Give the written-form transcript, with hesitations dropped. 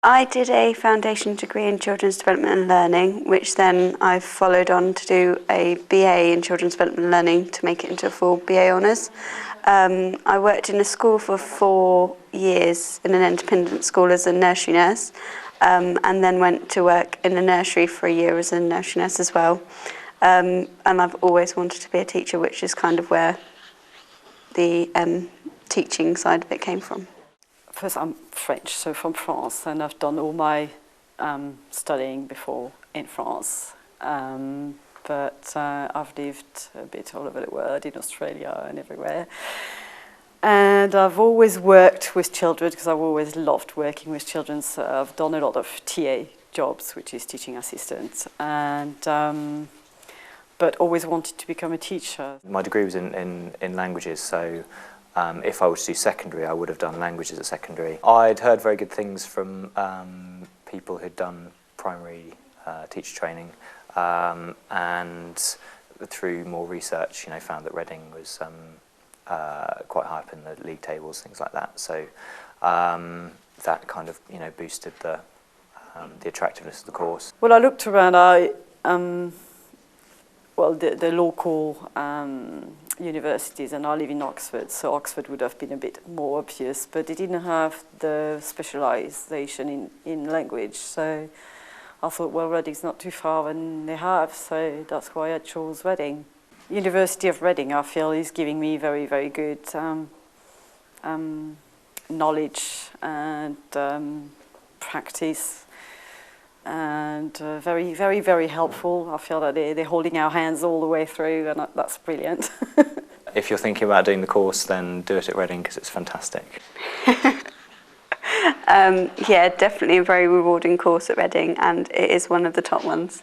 I did a foundation degree in children's development and learning, which then I followed on to do a BA in children's development and learning to make it into a full BA honours. I worked in a school for 4 years in an independent school as a nursery nurse, and then went to work in a nursery for a year as a nursery nurse as well. And I've always wanted to be a teacher, which is kind of where the teaching side of it came from. First, I'm French, so from France, and I've done all my studying before in France. But I've lived a bit all over the world, in Australia and everywhere. And I've always worked with children because I've always loved working with children. So I've done a lot of TA jobs, which is teaching assistant, and but always wanted to become a teacher. My degree was in languages, so if I was to do secondary, I would have done languages at secondary. I'd heard very good things from people who'd done primary teacher training, and through more research, found that Reading was quite high up in the league tables, things like that. So that kind of boosted the attractiveness of the course. Well, I looked around. Well, the local universities, and I live in Oxford, so Oxford would have been a bit more obvious, but they didn't have the specialisation in language, so I thought, well, Reading's not too far, and they have, so that's why I chose Reading. University of Reading, I feel, is giving me very, very good knowledge and practice, and very, very, very helpful. I feel that they're holding our hands all the way through, and that's brilliant. If you're thinking about doing the course, then do it at Reading because it's fantastic. Yeah, definitely a very rewarding course at Reading, and it is one of the top ones.